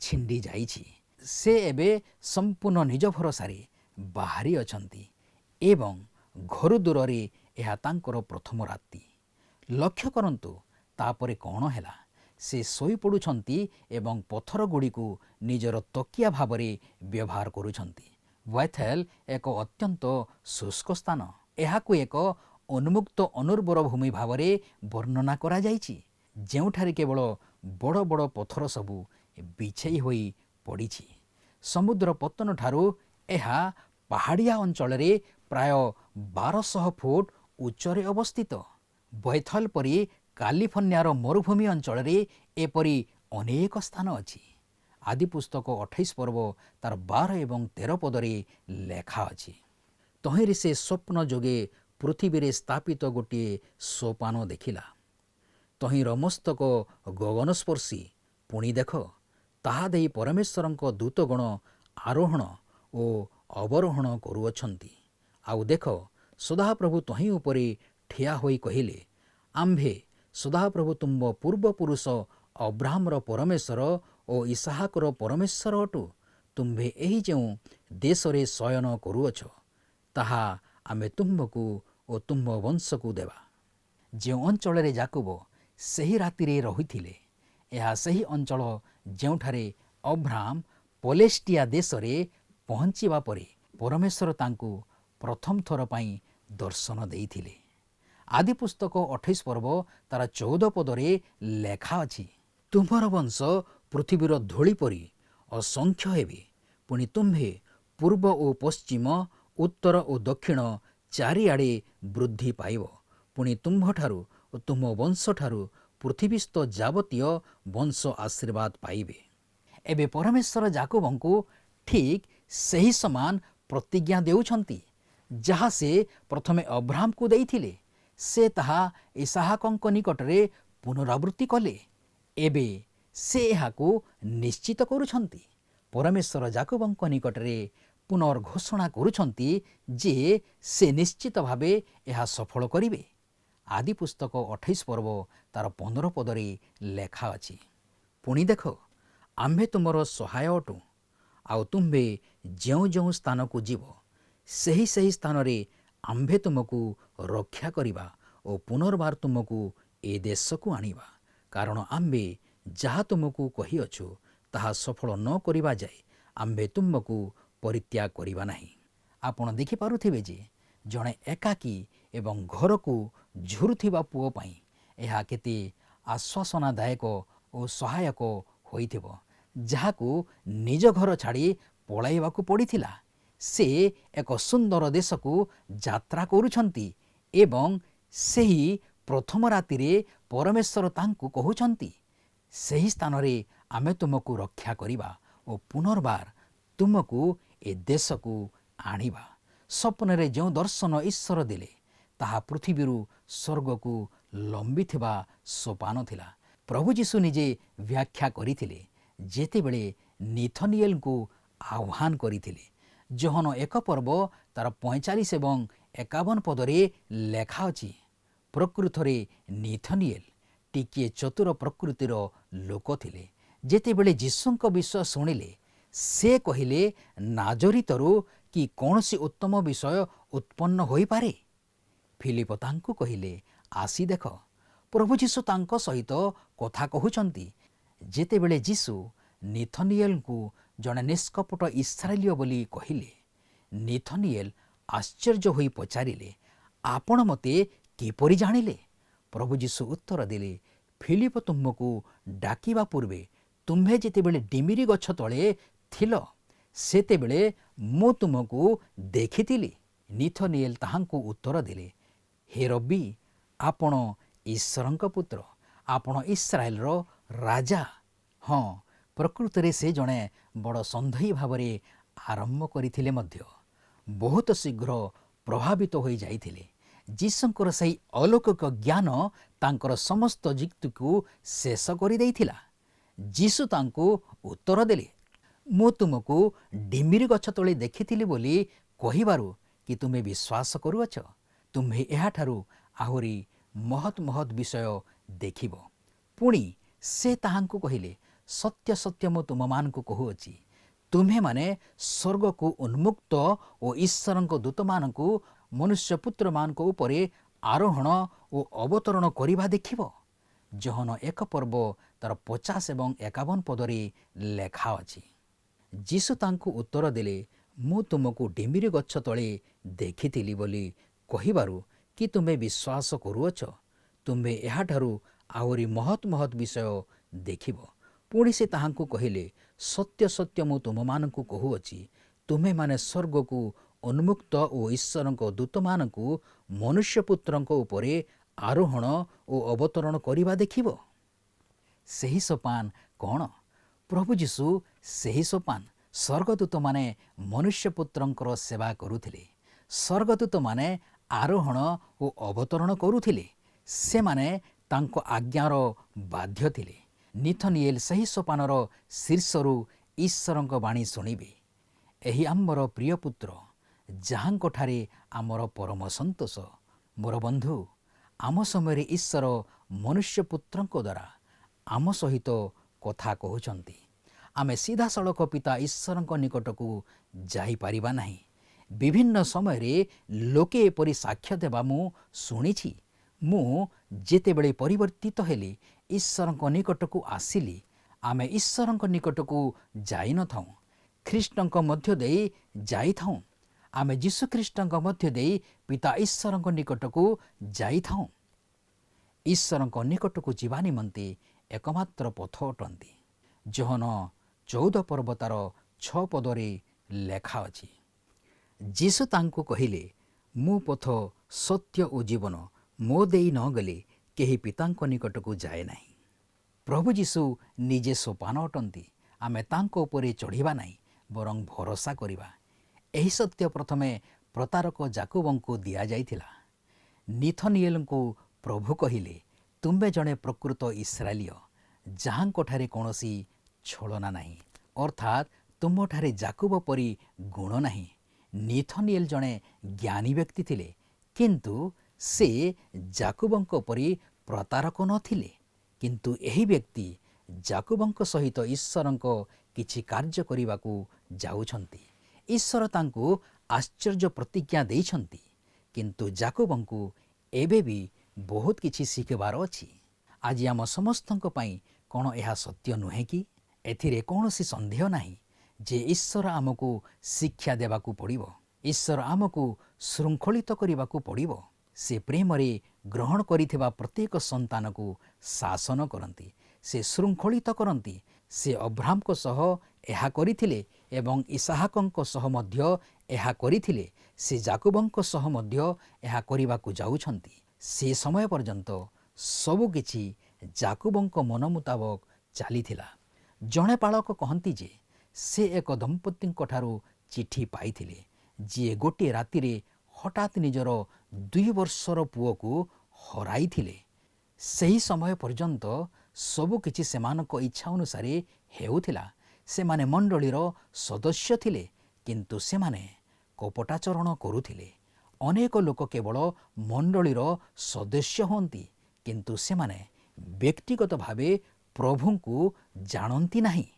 ଛିଣ୍ଡି ଯାଇଛି। ସେ ଏବେ ସମ୍ପୂର୍ଣ୍ଣ ନିଜ ଭରସାରେ ବାହାରି ଅଛନ୍ତି ଏବଂ ଘରୁ ଦୂରରେ ଏହା ତାଙ୍କର ପ୍ରଥମ ରାତି। ଲକ୍ଷ୍ୟ କରନ୍ତୁ ତାପରେ କ'ଣ ହେଲା। ସେ ଶୋଇପଡ଼ୁଛନ୍ତି ଏବଂ ପଥର ଗୁଡ଼ିକୁ ନିଜର ତକିଆ ଭାବରେ ବ୍ୟବହାର କରୁଛନ୍ତି। ବେଥେଲ ଏକ ଅତ୍ୟନ୍ତ ଶୁଷ୍କ ସ୍ଥାନ। ଏହାକୁ ଏକ ଉନ୍ମୁକ୍ତ ଅନୁର୍ବର ଭୂମି ଭାବରେ ବର୍ଣ୍ଣନା କରାଯାଇଛି, ଯେଉଁଠାରେ କେବଳ ବଡ଼ ବଡ଼ ପଥର ସବୁ ବିଛେଇ ହୋଇ ପଡ଼ିଛି। ସମୁଦ୍ର ପତ୍ତନ ଠାରୁ ଏହା ପାହାଡ଼ିଆ ଅଞ୍ଚଳରେ ପ୍ରାୟ 1200 ଫୁଟ ଉଚ୍ଚରେ ଅବସ୍ଥିତ। ବେଥଲ ପରି କାଲିଫର୍ଣ୍ଣିଆର ମରୁଭୂମି ଅଞ୍ଚଳରେ ଏପରି ଅନେକ ସ୍ଥାନ ଅଛି। ଆଦି ପୁସ୍ତକ 28 ପର୍ବ ତାର 12 ଏବଂ 13 ପଦରେ ଲେଖା ଅଛି, ତହିଁରେ ସେ ସ୍ୱପ୍ନ ଯୋଗେ ପୃଥିବୀରେ ସ୍ଥାପିତ ଗୋଟିଏ ସୋପାନ ଦେଖିଲା। ତହିଁର ମସ୍ତକ ଗଗନସ୍ପର୍ଶୀ। ପୁଣି ଦେଖ, ତାହା ଦେଇ ପରମେଶ୍ୱରଙ୍କ ଦୂତଗଣ ଆରୋହଣ ଓ ଅବରୋହଣ କରୁଅଛନ୍ତି। ଆଉ ଦେଖ, ସଦାପ୍ରଭୁ ତହିଁ ଉପରେ ଠିଆ ହୋଇ କହିଲେ, ଆମ୍ଭେ ସଦାପ୍ରଭୁ ତୁମ୍ଭ ପୂର୍ବପୁରୁଷ ଅବ୍ରାହ୍ମର ପରମେଶ୍ୱର ଓ ଇସାହାକର ପରମେଶ୍ୱର ଅଟୁ। ତୁମ୍ଭେ ଏହି ଯେଉଁ ଦେଶରେ ଶୟନ କରୁଅଛ, ତାହା ଆମେ ତୁମ୍ଭକୁ ଓ ତୁମ୍ଭ ବଂଶକୁ ଦେବା। ଯେଉଁ ଅଞ୍ଚଳରେ ଯାକୁବ ସେହି ରାତିରେ ରହିଥିଲେ, ଏହା ସେହି ଅଞ୍ଚଳ ଯେଉଁଠାରେ ଅବ୍ରାହମ ପଲେଷ୍ଟିଆ ଦେଶରେ ପହଞ୍ଚିବା ପରେ ପରମେଶ୍ୱର ତାଙ୍କୁ ପ୍ରଥମ ଥର ପାଇଁ ଦର୍ଶନ ଦେଇଥିଲେ। ଆଦି ପୁସ୍ତକ 28 ପର୍ବ ତାର 14 ପଦରେ ଲେଖା ଅଛି, ତୁମ୍ଭର ବଂଶ ପୃଥିବୀର ଧୂଳି ପରି ଅସଂଖ୍ୟ ହେବେ। ପୁଣି ତୁମ୍ଭେ ପୂର୍ବ ଓ ପଶ୍ଚିମ, ଉତ୍ତର ଓ ଦକ୍ଷିଣ ଚାରିଆଡ଼େ ବୃଦ୍ଧି ପାଇବ। ପୁଣି ତୁମ୍ଭଠାରୁ ଓ ତୁମ୍ଭ ବଂଶଠାରୁ ପୃଥିବୀସ୍ଥ ଯାବତୀୟ ବଂଶ ଆଶୀର୍ବାଦ ପାଇବେ। ଏବେ ପରମେଶ୍ୱର ଯାକୋବଙ୍କୁ ଠିକ୍ ସେହି ସମାନ ପ୍ରତିଜ୍ଞା ଦେଉଛନ୍ତି, ଯାହା ସେ ପ୍ରଥମେ ଅବ୍ରାହମକୁ ଦେଇଥିଲେ। ସେ ତାହା ଇସାହାକଙ୍କ ନିକଟରେ ପୁନରାବୃତ୍ତି କଲେ। ଏବେ ସେ ଏହାକୁ ନିଶ୍ଚିତ କରୁଛନ୍ତି। ପରମେଶ୍ୱର ଯାକୋବଙ୍କ ନିକଟରେ ପୁନର୍ଘୋଷଣା କରୁଛନ୍ତି ଯେ ସେ ନିଶ୍ଚିତ ଭାବେ ଏହା ସଫଳ କରିବେ। ଆଦି ପୁସ୍ତକ 28 ପର୍ବ ତାର 15 ପଦରେ ଲେଖା ଅଛି, ପୁଣି ଦେଖ, ଆମ୍ଭେ ତୁମର ସହାୟ ଅଟୁ। ଆଉ ତୁମ୍ଭେ ଯେଉଁ ଯେଉଁ ସ୍ଥାନକୁ ଯିବ, ସେହି ସେହି ସ୍ଥାନରେ ଆମ୍ଭେ ତୁମକୁ ରକ୍ଷା କରିବା ଓ ପୁନର୍ବାର ତୁମକୁ ଏ ଦେଶକୁ ଆଣିବା। କାରଣ ଆମ୍ଭେ ଯାହା ତୁମକୁ କହିଅଛୁ ତାହା ସଫଳ ନ କରିବା ଯାଏ ଆମ୍ଭେ ତୁମକୁ ପରିତ୍ୟାଗ କରିବା ନାହିଁ। ଆପଣ ଦେଖିପାରୁଥିବେ ଯେ ଜଣେ ଏକାକୀ ଏବଂ ଘରକୁ ଝୁରୁଥିବା ପୁଅ ପାଇଁ ଏହା କେତେ ଆଶ୍ୱାସନାଦାୟକ ଓ ସହାୟକ ହୋଇଥିବ, ଯାହାକୁ ନିଜ ଘର ଛାଡ଼ି ପଳାଇବାକୁ ପଡ଼ିଥିଲା। ସେ ଏକ ସୁନ୍ଦର ଦେଶକୁ ଯାତ୍ରା କରୁଛନ୍ତି ଏବଂ ସେହି ପ୍ରଥମ ରାତିରେ ପରମେଶ୍ୱର ତାଙ୍କୁ କହୁଛନ୍ତି, ସେହି ସ୍ଥାନରେ ଆମେ ତୁମକୁ ରକ୍ଷା କରିବା ଓ ପୁନର୍ବାର ତୁମକୁ ଏ ଦେଶକୁ ଆଣିବା। ସ୍ୱପ୍ନରେ ଯେଉଁ ଦର୍ଶନ ଈଶ୍ୱର ଦେଲେ, ତାହା ପୃଥିବୀରୁ ସ୍ୱର୍ଗକୁ ଲମ୍ବିଥିବା ସୋପାନ ଥିଲା। ପ୍ରଭୁ ଯୀଶୁ ନିଜେ ବ୍ୟାଖ୍ୟା କରିଥିଲେ, ଯେତେବେଳେ ନିଥନିଏଲଙ୍କୁ ଆହ୍ୱାନ କରିଥିଲେ। ଯୋହନ 1 ପର୍ବ ତାର 45 ଏବଂ 51 ପଦରେ ଲେଖା ଅଛି, ପ୍ରକୃତରେ ନିଥନିଏଲ ଟିକିଏ ଚତୁର ପ୍ରକୃତିର ଲୋକ ଥିଲେ। ଯେତେବେଳେ ଯୀଶୁଙ୍କ ବିଷୟ ଶୁଣିଲେ, ସେ କହିଲେ, ନାଜରିତରୁ କି କୌଣସି ଉତ୍ତମ ବିଷୟ ଉତ୍ପନ୍ନ ହୋଇପାରେ? ଫିଲିପ ତାଙ୍କୁ କହିଲେ, ଆସି ଦେଖ। ପ୍ରଭୁ ଯୀଶୁ ତାଙ୍କ ସହିତ କଥା କହୁଛନ୍ତି। ଯେତେବେଳେ ଯୀଶୁ ନିଥନିଏଲଙ୍କୁ ଜଣେ ନିଷ୍କପଟ ଇସ୍ରାଏଲୀୟ ବୋଲି କହିଲେ, ନିଥନିଏଲ ଆଶ୍ଚର୍ଯ୍ୟ ହୋଇ ପଚାରିଲେ, ଆପଣ ମୋତେ କିପରି ଜାଣିଲେ? ପ୍ରଭୁ ଯୀଶୁ ଉତ୍ତର ଦେଲେ, ଫିଲିପ ତୁମକୁ ଡାକିବା ପୂର୍ବେ ତୁମ୍ଭେ ଯେତେବେଳେ ଡିମିରି ଗଛ ତଳେ ଥିଲ, ସେତେବେଳେ ମୁଁ ତୁମକୁ ଦେଖିଥିଲି। ନିଥନିଏଲ ତାହାଙ୍କୁ ଉତ୍ତର ଦେଲେ, ହେ ରବି, ଆପଣ ଈଶ୍ୱରଙ୍କ ପୁତ୍ର, ଆପଣ ଇସ୍ରାଏଲର ରାଜା। ହଁ, ପ୍ରକୃତରେ ସେ ଜଣେ ବଡ଼ ସନ୍ଦେହୀ ଭାବରେ ଆରମ୍ଭ କରିଥିଲେ ମଧ୍ୟ ବହୁତ ଶୀଘ୍ର ପ୍ରଭାବିତ ହୋଇଯାଇଥିଲେ। ଯୀଶୁଙ୍କର ସେହି ଅଲୌକିକ ଜ୍ଞାନ ତାଙ୍କର ସମସ୍ତ ଯୁକ୍ତିକୁ ଶେଷ କରିଦେଇଥିଲା। ଯୀଶୁ ତାଙ୍କୁ ଉତ୍ତର ଦେଲେ, ମୁଁ ତୁମକୁ ଡିମିରି ଗଛ ତଳେ ଦେଖିଥିଲି ବୋଲି କହିବାରୁ କି ତୁମେ ବିଶ୍ୱାସ କରୁଅଛ? ତୁମ୍ଭେ ଏହାଠାରୁ ଆହୁରି ମହତ୍ ମହତ୍ ବିଷୟ ଦେଖିବ। ପୁଣି ସେ ତାହାଙ୍କୁ କହିଲେ, ସତ୍ୟ ସତ୍ୟ ମୁଁ ତୁମମାନଙ୍କୁ କହୁଅଛି, ତୁମ୍ଭେମାନେ ସ୍ୱର୍ଗକୁ ଉନ୍ମୁକ୍ତ ଓ ଈଶ୍ୱରଙ୍କ ଦୂତମାନଙ୍କୁ ମନୁଷ୍ୟପୁତ୍ରମାନଙ୍କ ଉପରେ ଆରୋହଣ ଓ ଅବତରଣ କରିବା ଦେଖିବ। ଯୋହନ 1 ପର୍ବ ତାର 50 ଏବଂ 51 ପଦରେ ଲେଖା ଅଛି। ଯୀଶୁ ତାଙ୍କୁ ଉତ୍ତର ଦେଲେ, ମୁଁ ତୁମକୁ ଡିମିରି ଗଛ ତଳେ ଦେଖିଥିଲି ବୋଲି କହିବାରୁ କି ତୁମେ ବିଶ୍ୱାସ କରୁଅଛ? ତୁମ୍ଭେ ଏହାଠାରୁ ଆହୁରି ମହତ୍ ମହତ୍ ବିଷୟ ଦେଖିବ। ପୁଣି ସେ ତାହାଙ୍କୁ କହିଲେ, ସତ୍ୟ ସତ୍ୟ ମୁଁ ତୁମମାନଙ୍କୁ କହୁଅଛି, ତୁମ୍ଭେମାନେ ସ୍ୱର୍ଗକୁ ଉନ୍ମୁକ୍ତ ଓ ଈଶ୍ୱରଙ୍କ ଦୂତମାନଙ୍କୁ ମନୁଷ୍ୟପୁତ୍ରଙ୍କ ଉପରେ ଆରୋହଣ ଓ ଅବତରଣ କରିବା ଦେଖିବ। ସେହି ସୋପାନ କ'ଣ? ପ୍ରଭୁ ଯୀଶୁ ସେହି ସୋପାନ। ସ୍ୱର୍ଗଦୂତମାନେ ମନୁଷ୍ୟପୁତ୍ରଙ୍କର ସେବା କରୁଥିଲେ। ସ୍ୱର୍ଗଦୂତମାନେ ଆରୋହଣ ଓ ଅବତରଣ କରୁଥିଲେ। ସେମାନେ ତାଙ୍କ ଆଜ୍ଞାର ବାଧ୍ୟ ଥିଲେ। ନିଥନିଏଲ ସେହି ସୋପାନର ଶୀର୍ଷରୁ ଈଶ୍ୱରଙ୍କ ବାଣୀ ଶୁଣିବେ ଏହି ଆମର ପ୍ରିୟ ପୁତ୍ର, ଯାହାଙ୍କଠାରେ ଆମର ପରମ ସନ୍ତୋଷ। ମୋର ବନ୍ଧୁ, ଆମ ସମୟରେ ଈଶ୍ୱର ମନୁଷ୍ୟ ପୁତ୍ରଙ୍କ ଦ୍ୱାରା ଆମ ସହିତ କଥା କହୁଛନ୍ତି। ଆମେ ସିଧାସଳଖ ପିତା ଈଶ୍ୱରଙ୍କ ନିକଟକୁ ଯାଇପାରିବା ନାହିଁ। ବିଭିନ୍ନ ସମୟରେ ଲୋକେ ଏପରି ସାକ୍ଷ୍ୟ ଦେବା ମୁଁ ଶୁଣିଛି। ମୁଁ ଯେତେବେଳେ ପରିବର୍ତ୍ତିତ ହେଲି, ଈଶ୍ୱରଙ୍କ ନିକଟକୁ ଆସିଲି, ଆମେ ଈଶ୍ୱରଙ୍କ ନିକଟକୁ ଯାଇନଥାଉଁ, ଖ୍ରୀଷ୍ଟଙ୍କ ମଧ୍ୟ ଦେଇ ଯାଇଥାଉଁ। ଆମେ ଯୀଶୁଖ୍ରୀଷ୍ଟଙ୍କ ମଧ୍ୟ ଦେଇ ପିତା ଈଶ୍ୱରଙ୍କ ନିକଟକୁ ଯାଇଥାଉଁ। ଈଶ୍ୱରଙ୍କ ନିକଟକୁ ଯିବା ନିମନ୍ତେ ଏକମାତ୍ର ପଥ ଅଟନ୍ତି। ଯୋହନ 14 ପର୍ବ ତାର 6 ପଦରେ ଲେଖା ଅଛି। ଯୀଶୁ ତାଙ୍କୁ କହିଲେ, ମୁଁ ପଥ, ସତ୍ୟ ଓ ଜୀବନ, ମୋ ଦେଇ ନ ଗଲେ କେହି ପିତାଙ୍କ ନିକଟକୁ ଯାଏ ନାହିଁ। ପ୍ରଭୁ ଯୀଶୁ ନିଜେ ସୋପାନ ଅଟନ୍ତି। ଆମେ ତାଙ୍କ ଉପରେ ଚଢ଼ିବା ନାହିଁ, ବରଂ ଭରସା କରିବା। ଏହି ସତ୍ୟ ପ୍ରଥମେ ପ୍ରତାରକ ଯାକୁବଙ୍କୁ ଦିଆଯାଇଥିଲା। ନିଥନିଏଲଙ୍କୁ ପ୍ରଭୁ କହିଲେ, ତୁମେ ଜଣେ ପ୍ରକୃତ ଇସ୍ରାଏଲୀୟ, ଯାହାଙ୍କଠାରେ କୌଣସି ଛଳନା ନାହିଁ, ଅର୍ଥାତ୍ ତୁମଠାରେ ଯାକୁବ ପରି ଗୁଣ ନାହିଁ। ନିଥନିଏଲ ଜଣେ ଜ୍ଞାନୀ ବ୍ୟକ୍ତି ଥିଲେ, କିନ୍ତୁ ସେ ଯାକୁବଙ୍କ ପରି ପ୍ରତାରକ ନଥିଲେ। କିନ୍ତୁ ଏହି ବ୍ୟକ୍ତି ଯାକୁବଙ୍କ ସହିତ ଈଶ୍ୱରଙ୍କ କିଛି କାର୍ଯ୍ୟ କରିବାକୁ ଯାଉଛନ୍ତି। ଈଶ୍ୱର ତାଙ୍କୁ ଆଶ୍ଚର୍ଯ୍ୟ ପ୍ରତିଜ୍ଞା ଦେଇଛନ୍ତି, କିନ୍ତୁ ଯାକୁବଙ୍କୁ ଏବେ ବି ବହୁତ କିଛି ଶିଖିବାର ଅଛି। ଆଜି ଆମ ସମସ୍ତଙ୍କ ପାଇଁ କ'ଣ ଏହା ସତ୍ୟ ନୁହେଁ କି? ଏଥିରେ କୌଣସି ସନ୍ଦେହ ନାହିଁ ଯେ ଈଶ୍ୱର ଆମକୁ ଶିକ୍ଷା ଦେବାକୁ ପଡ଼ିବ। ଈଶ୍ୱର ଆମକୁ ଶୃଙ୍ଖଳିତ କରିବାକୁ ପଡ଼ିବ। ସେ ପ୍ରେମରେ ଗ୍ରହଣ କରିଥିବା ପ୍ରତ୍ୟେକ ସନ୍ତାନକୁ ଶାସନ କରନ୍ତି, ସେ ଶୃଙ୍ଖଳିତ କରନ୍ତି। ସେ ଅବ୍ରାହ୍ମଙ୍କ ସହ ଏହା କରିଥିଲେ ଏବଂ ଇସାହାକଙ୍କ ସହ ମଧ୍ୟ ଏହା କରିଥିଲେ। ସେ ଯାକୁବଙ୍କ ସହ ମଧ୍ୟ ଏହା କରିବାକୁ ଯାଉଛନ୍ତି। ସେ ସମୟ ପର୍ଯ୍ୟନ୍ତ ସବୁକିଛି ଯାକୁବଙ୍କ ମନ ମୁତାବକ ଚାଲିଥିଲା। ଜଣେ ପାଳକ କହନ୍ତି ଯେ ସେ ଏକ ଦମ୍ପତିଙ୍କ ଠାରୁ ଚିଠି ପାଇଥିଲେ, ଯିଏ ଗୋଟିଏ ରାତିରେ ହଠାତ୍ ନିଜର 2 ବର୍ଷର ପୁଅକୁ ହରାଇଥିଲେ। ସେହି ସମୟ ପର୍ଯ୍ୟନ୍ତ ସବୁକିଛି ସେମାନଙ୍କ ଇଚ୍ଛା ଅନୁସାରେ ହେଉଥିଲା। ସେମାନେ ମଣ୍ଡଳୀର ସଦସ୍ୟ ଥିଲେ, କିନ୍ତୁ ସେମାନେ କପଟାଚରଣ କରୁଥିଲେ। ଅନେକ ଲୋକ କେବଳ ମଣ୍ଡଳୀର ସଦସ୍ୟ ହୁଅନ୍ତି, କିନ୍ତୁ ସେମାନେ ବ୍ୟକ୍ତିଗତ ଭାବେ ପ୍ରଭୁଙ୍କୁ ଜାଣନ୍ତି ନାହିଁ।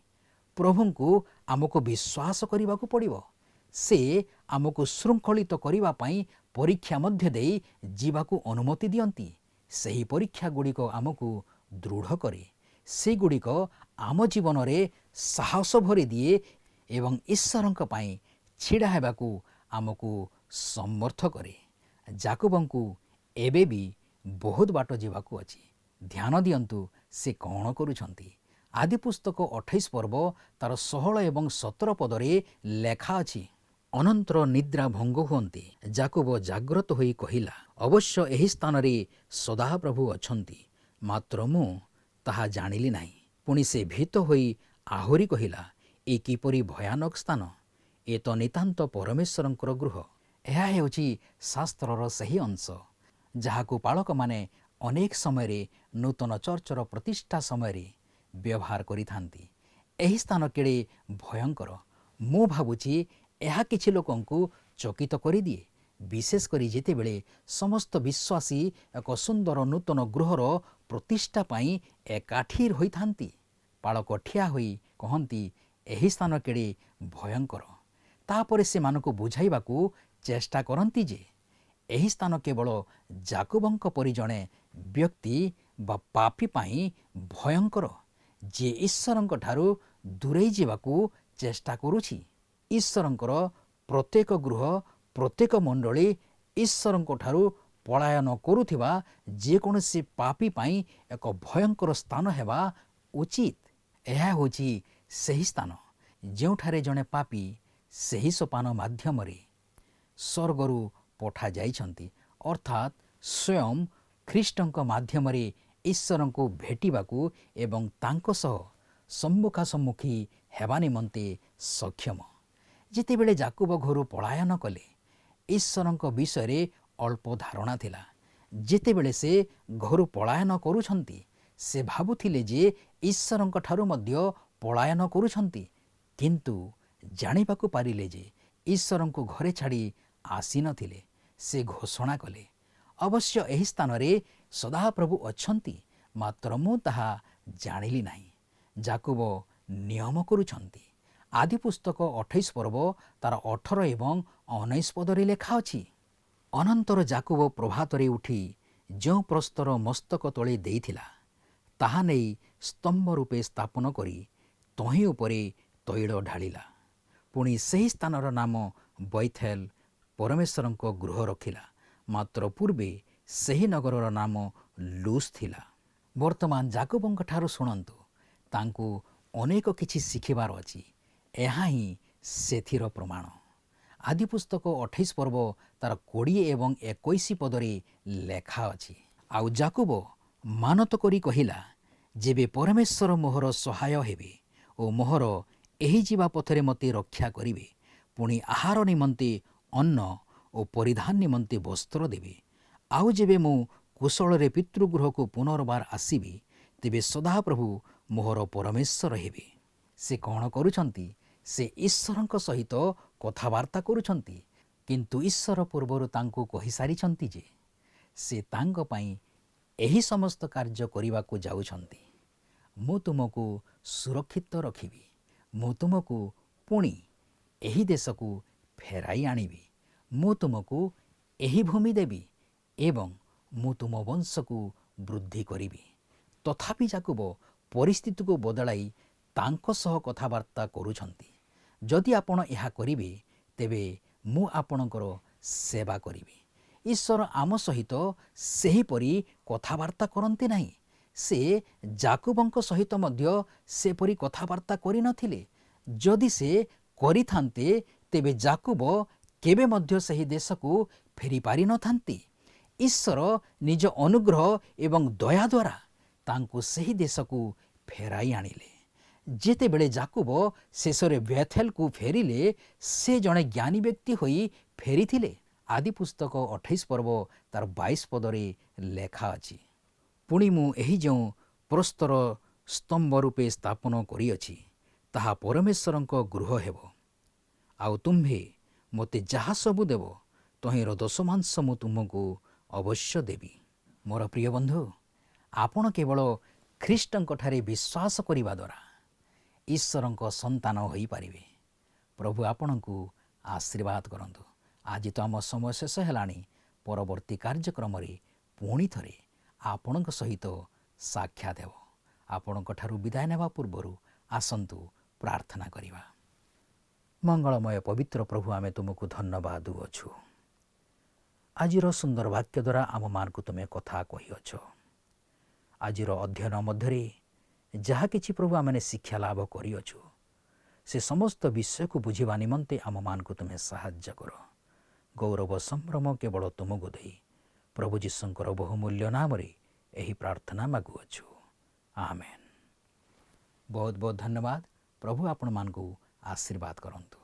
ପ୍ରଭୁଙ୍କୁ ଆମକୁ ବିଶ୍ୱାସ କରିବାକୁ ପଡ଼ିବ। ସେ ଆମକୁ ଶୃଙ୍ଖଳିତ କରିବା ପାଇଁ ପରୀକ୍ଷା ମଧ୍ୟ ଦେଇ ଯିବାକୁ ଅନୁମତି ଦିଅନ୍ତି। ସେହି ପରୀକ୍ଷା ଗୁଡ଼ିକ ଆମକୁ ଦୃଢ଼ କରେ। ସେଗୁଡ଼ିକ ଆମ ଜୀବନରେ ସାହସ ଭରିଦିଏ ଏବଂ ଈଶ୍ୱରଙ୍କ ପାଇଁ ଛିଡ଼ା ହେବାକୁ ଆମକୁ ସମର୍ଥ କରେ। ଯାକୁବଙ୍କୁ ଏବେ ବି ବହୁତ ବାଟ ଯିବାକୁ ଅଛି। ଧ୍ୟାନ ଦିଅନ୍ତୁ ସେ କ'ଣ କରୁଛନ୍ତି। ଆଦିପୁସ୍ତକ 28 ପର୍ବ ତାର 16 ଏବଂ 17 ପଦରେ ଲେଖା ଅଛି। ଅନନ୍ତର ନିଦ୍ରା ଭଙ୍ଗ ହୁଅନ୍ତି। ଯାକୁବ ଜାଗ୍ରତ ହୋଇ କହିଲା, ଅବଶ୍ୟ ଏହି ସ୍ଥାନରେ ସଦାପ୍ରଭୁ ଅଛନ୍ତି, ମାତ୍ର ମୁଁ ତାହା ଜାଣିଲି ନାହିଁ। ପୁଣି ସେ ଭୀତ ହୋଇ ଆହୁରି କହିଲା, ଏ କିପରି ଭୟାନକ ସ୍ଥାନ! ଏ ତ ନିତାନ୍ତ ପରମେଶ୍ୱରଙ୍କର ଗୃହ। ଏହା ହେଉଛି ଶାସ୍ତ୍ରର ସେହି ଅଂଶ ଯାହାକୁ ପାଳକମାନେ ଅନେକ ସମୟରେ ନୂତନ ଚର୍ଚ୍ଚର ପ୍ରତିଷ୍ଠା ସମୟରେ ବ୍ୟବହାର କରିଥାନ୍ତି। ଏହି ସ୍ଥାନ କେଡ଼େ ଭୟଙ୍କର! ମୁଁ ଭାବୁଛି ଏହା କିଛି ଲୋକଙ୍କୁ ଚକିତ କରିଦିଏ, ବିଶେଷ କରି ଯେତେବେଳେ ସମସ୍ତ ବିଶ୍ୱାସୀ ଏକ ସୁନ୍ଦର ନୂତନ ଗୃହର ପ୍ରତିଷ୍ଠା ପାଇଁ ଏକାଠି ହୋଇଥାନ୍ତି। ପାଳକ ଠିଆ ହୋଇ କହନ୍ତି, ଏହି ସ୍ଥାନ କେଡ଼େ ଭୟଙ୍କର। ତାପରେ ସେମାନଙ୍କୁ ବୁଝାଇବାକୁ ଚେଷ୍ଟା କରନ୍ତି ଯେ ଏହି ସ୍ଥାନ କେବଳ ଯାକୁବଙ୍କ ପରି ଜଣେ ବ୍ୟକ୍ତି ବା ପାପୀ ପାଇଁ ଭୟଙ୍କର, ଯିଏ ଈଶ୍ୱରଙ୍କ ଠାରୁ ଦୂରେଇ ଯିବାକୁ ଚେଷ୍ଟା କରୁଛି। ଈଶ୍ୱରଙ୍କର ପ୍ରତ୍ୟେକ ଗୃହ, ପ୍ରତ୍ୟେକ ମଣ୍ଡଳୀ ଈଶ୍ୱରଙ୍କ ଠାରୁ ପଳାୟନ କରୁଥିବା ଯେକୌଣସି ପାପୀ ପାଇଁ ଏକ ଭୟଙ୍କର ସ୍ଥାନ ହେବା ଉଚିତ। ଏହା ହେଉଛି ସେହି ସ୍ଥାନ ଯେଉଁଠାରେ ଜଣେ ପାପୀ ସେହି ସୋପାନ ମାଧ୍ୟମରେ ସ୍ୱର୍ଗରୁ ପଠାଯାଇଛନ୍ତି, ଅର୍ଥାତ୍ ସ୍ୱୟଂ ଖ୍ରୀଷ୍ଟଙ୍କ ମାଧ୍ୟମରେ ଈଶ୍ୱରଙ୍କୁ ଭେଟିବାକୁ ଏବଂ ତାଙ୍କ ସହ ସମ୍ମୁଖାସମ୍ମୁଖୀ ହେବା ନିମନ୍ତେ ସକ୍ଷମ। ଯେତେବେଳେ ଯାକୁବ ଘରୁ ପଳାୟନ କଲେ, ଈଶ୍ୱରଙ୍କ ବିଷୟରେ ଅଳ୍ପ ଧାରଣା ଥିଲା। ଯେତେବେଳେ ସେ ଘରୁ ପଳାୟନ କରୁଛନ୍ତି, ସେ ଭାବୁଥିଲେ ଯେ ଈଶ୍ୱରଙ୍କ ଠାରୁ ମଧ୍ୟ ପଳାୟନ କରୁଛନ୍ତି। କିନ୍ତୁ ଜାଣିବାକୁ ପାରିଲେ ଯେ ଈଶ୍ୱରଙ୍କୁ ଘରେ ଛାଡ଼ି ଆସିନଥିଲେ, ସେ ଘୋଷଣା କଲେ, ଅବଶ୍ୟ ଏହି ସ୍ଥାନରେ ସଦାପ୍ରଭୁ ଅଛନ୍ତି, ମାତ୍ର ମୁଁ ତାହା ଜାଣିଲି ନାହିଁ। ଯାକୁବ ନିୟମ କରୁଛନ୍ତି। ଆଦି ପୁସ୍ତକ 28 ପର୍ବ ତାର 18 ଏବଂ 19 ପଦରେ ଲେଖା ଅଛି, ଅନନ୍ତର ଯାକୁବ ପ୍ରଭାତରେ ଉଠି ଯେଉଁ ପ୍ରସ୍ତର ମସ୍ତକ ତଳେ ଦେଇଥିଲା ତାହା ନେଇ ସ୍ତମ୍ଭ ରୂପେ ସ୍ଥାପନ କରି ତହିଁ ଉପରେ ତୈଳ ଢାଳିଲା। ପୁଣି ସେହି ସ୍ଥାନର ନାମ ବୈଥେଲ, ପରମେଶ୍ୱରଙ୍କ ଗୃହ ରଖିଲା। ମାତ୍ର ପୂର୍ବେ ସେହି ନଗରର ନାମ ଲୁଜ୍ ଥିଲା। ବର୍ତ୍ତମାନ ଯାକୁବଙ୍କ ଠାରୁ ଶୁଣନ୍ତୁ, ତାଙ୍କୁ ଅନେକ କିଛି ଶିଖିବାର ଅଛି। ଏହା ହିଁ ସେଥିର ପ୍ରମାଣ। ଆଦି ପୁସ୍ତକ 28 ପର୍ବ ତାର 20 ଏବଂ 21 ପଦରେ ଲେଖା ଅଛି, ଆଉ ଯାକୁବ ମାନତ କରି କହିଲା, ଯେବେ ପରମେଶ୍ୱର ମୋହର ସହାୟ ହେବେ ଓ ମୋହର ଏହି ଯିବା ପଥରେ ମୋତେ ରକ୍ଷା କରିବେ, ପୁଣି ଆହାର ନିମନ୍ତେ ଅନ୍ନ ଓ ପରିଧାନ ନିମନ୍ତେ ବସ୍ତ୍ର ଦେବେ, ଆଉ ଯେବେ ମୁଁ କୁଶଳରେ ପିତୃଗୃହକୁ ପୁନର୍ବାର ଆସିବି, ତେବେ ସଦାପ୍ରଭୁ ମୋହର ପରମେଶ୍ୱର ହେବେ। ସେ କ'ଣ କରୁଛନ୍ତି? ସେ ଈଶ୍ୱରଙ୍କ ସହିତ କଥାବାର୍ତ୍ତା କରୁଛନ୍ତି, କିନ୍ତୁ ଈଶ୍ୱର ପୂର୍ବରୁ ତାଙ୍କୁ କହିସାରିଛନ୍ତି ଯେ ସେ ତାଙ୍କ ପାଇଁ ଏହି ସମସ୍ତ କାର୍ଯ୍ୟ କରିବାକୁ ଯାଉଛନ୍ତି। ମୁଁ ତୁମକୁ ସୁରକ୍ଷିତ ରଖିବି, ମୁଁ ତୁମକୁ ପୁଣି ଏହି ଦେଶକୁ ଫେରାଇ ଆଣିବି, ମୁଁ ତୁମକୁ ଏହି ଭୂମି ଦେବି ଏବଂ ମୁଁ ତୁମ ବଂଶକୁ ବୃଦ୍ଧି କରିବି। ତଥାପି ଯାକୁବ ପରିସ୍ଥିତିକୁ ବଦଳାଇ ତାଙ୍କ ସହ କଥାବାର୍ତ୍ତା କରୁଛନ୍ତି। ଯଦି ଆପଣ ଏହା କରିବେ, ତେବେ ମୁଁ ଆପଣଙ୍କର ସେବା କରିବି। ଈଶ୍ୱର ଆମ ସହିତ ସେହିପରି କଥାବାର୍ତ୍ତା କରନ୍ତି ନାହିଁ। ସେ ଯାକୁବଙ୍କ ସହିତ ମଧ୍ୟ ସେପରି କଥାବାର୍ତ୍ତା କରିନଥିଲେ। ଯଦି ସେ କରିଥାନ୍ତେ, ତେବେ ଯାକୁବ କେବେ ମଧ୍ୟ ସେହି ଦେଶକୁ ଫେରିପାରିନଥାନ୍ତି। ଈଶ୍ୱର ନିଜ ଅନୁଗ୍ରହ ଏବଂ ଦୟା ଦ୍ୱାରା ତାଙ୍କୁ ସେହି ଦେଶକୁ ଫେରାଇ ଆଣିଲେ। ଯେତେବେଳେ ଯାକୁବ ଶେଷରେ ବେଥେଲକୁ ଫେରିଲେ, ସେ ଜଣେ ଜ୍ଞାନୀ ବ୍ୟକ୍ତି ହୋଇ ଫେରିଥିଲେ। ଆଦି ପୁସ୍ତକ 28 ପର୍ବ ତାର 22 ପଦରେ ଲେଖା ଅଛି, ପୁଣି ମୁଁ ଏହି ଯେଉଁ ପ୍ରସ୍ତର ସ୍ତମ୍ଭ ରୂପେ ସ୍ଥାପନ କରିଅଛି, ତାହା ପରମେଶ୍ୱରଙ୍କ ଗୃହ ହେବ। ଆଉ ତୁମ୍ଭେ ମୋତେ ଯାହା ସବୁ ଦେବ, ତହିଁର ଦଶମାଂଶ ମୁଁ ତୁମକୁ ଅବଶ୍ୟ ଦେବି। ମୋର ପ୍ରିୟ ବନ୍ଧୁ, ଆପଣ କେବଳ ଖ୍ରୀଷ୍ଟଙ୍କଠାରେ ବିଶ୍ୱାସ କରିବା ଦ୍ୱାରା ଈଶ୍ୱରଙ୍କ ସନ୍ତାନ ହୋଇପାରିବେ। ପ୍ରଭୁ ଆପଣଙ୍କୁ ଆଶୀର୍ବାଦ କରନ୍ତୁ। ଆଜି ତ ଆମ ସମୟ ଶେଷ ହେଲାଣି। ପରବର୍ତ୍ତୀ କାର୍ଯ୍ୟକ୍ରମରେ ପୁଣି ଥରେ ଆପଣଙ୍କ ସହିତ ସାକ୍ଷାତ ହେବ। ଆପଣଙ୍କ ଠାରୁ ବିଦାୟ ନେବା ପୂର୍ବରୁ ଆସନ୍ତୁ ପ୍ରାର୍ଥନା କରିବା। ମଙ୍ଗଳମୟ ପବିତ୍ର ପ୍ରଭୁ, ଆମେ ତୁମକୁ ଧନ୍ୟବାଦ ଦେଉଅଛୁ। ଆଜିର ସୁନ୍ଦର ବାକ୍ୟ ଦ୍ୱାରା ଆମମାନଙ୍କୁ ତୁମେ କଥା କହିଅଛ। ଆଜିର ଅଧ୍ୟୟନ ମଧ୍ୟରେ ଯାହା କିଛି ପ୍ରଭୁ ଆମେ ଶିକ୍ଷା ଲାଭ କରିଅଛୁ, ସେ ସମସ୍ତ ବିଷୟକୁ ବୁଝିବା ନିମନ୍ତେ ଆମମାନଙ୍କୁ ତୁମେ ସାହାଯ୍ୟ କର। ଗୌରବ ସମ୍ଭ୍ରମ କେବଳ ତୁମକୁ ଦେଇ ପ୍ରଭୁ ଯୀଶୁଙ୍କର ବହୁମୂଲ୍ୟ ନାମରେ ଏହି ପ୍ରାର୍ଥନା ମାଗୁଅଛୁ। ଆମେନ୍। ବହୁତ ବହୁତ ଧନ୍ୟବାଦ। ପ୍ରଭୁ ଆପଣମାନଙ୍କୁ ଆଶୀର୍ବାଦ କରନ୍ତୁ।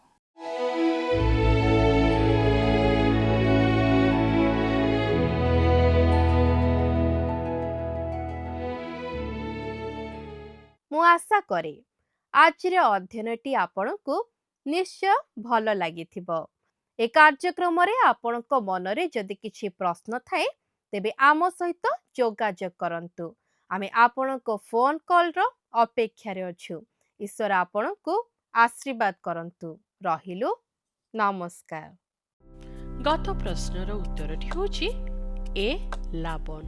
ମୁଁ ଆଶା କରେ ଆଜିର ଅଧ୍ୟୟନଟି ଆପଣଙ୍କୁ ନିଶ୍ଚୟ ଭଲ ଲାଗିଥିବ। ଏ କାର୍ଯ୍ୟକ୍ରମରେ ଆପଣଙ୍କ ମନରେ ଯଦି କିଛି ପ୍ରଶ୍ନ ଥାଏ, ତେବେ ଆମ ସହିତ ଯୋଗାଯୋଗ କରନ୍ତୁ। ଆମେ ଆପଣଙ୍କ ଫୋନ କଲର ଅପେକ୍ଷାରେ ଅଛୁ। ଈଶ୍ୱର ଆପଣଙ୍କୁ ଆଶୀର୍ବାଦ କରନ୍ତୁ। ରହିଲୁ, ନମସ୍କାର। ଗତ ପ୍ରଶ୍ନର ଉତ୍ତରଟି ହେଉଛି ଏ ଲାବନ।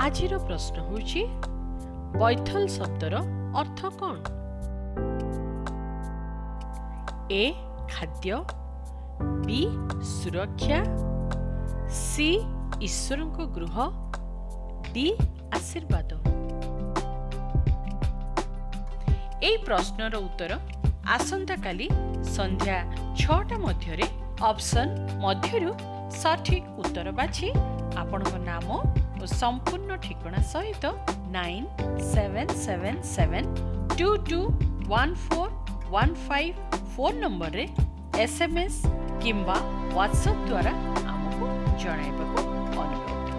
ଆଜିର ପ୍ରଶ୍ନ ହେଉଛି ବୈଥଲ ଶବ୍ଦର ଅର୍ଥ କ'ଣ? ଏ ଖାଦ୍ୟ, ବି ସୁରକ୍ଷା, ସି ଈଶ୍ୱରଙ୍କ ଗୃହ, ଡି ଆଶୀର୍ବାଦ। ଏହି ପ୍ରଶ୍ନର ଉତ୍ତର ଆସନ୍ତାକାଲି ସନ୍ଧ୍ୟା 6ଟା ମଧ୍ୟରେ ଅପସନ୍ ମଧ୍ୟରୁ ସଠିକ୍ ଉତ୍ତର ବାଛି ଆପଣଙ୍କ ନାମ ଓ ସମ୍ପୂର୍ଣ୍ଣ ଠିକଣା ସହିତ 9777221415 ଫୋନ୍ ନମ୍ବରରେ SMS କିମ୍ବା ହ୍ୱାଟ୍ସଆପ୍ ଦ୍ୱାରା ଆମକୁ ଜଣାଇବାକୁ ଅନୁରୋଧ।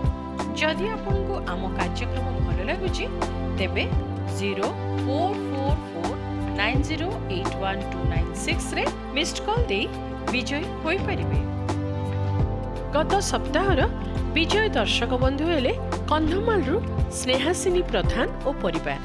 ଯଦି ଆପଣଙ୍କୁ ଆମ କାର୍ଯ୍ୟକ୍ରମ ଭଲ ଲାଗୁଛି, ତେବେ 0444 908129 रे मिस्ड कॉल दे विजय होई परिबे। गत सप्ताहर विजय दर्शक बंधु हेले कंधमालरू स्नेहासिनी प्रधान ओ परिवार।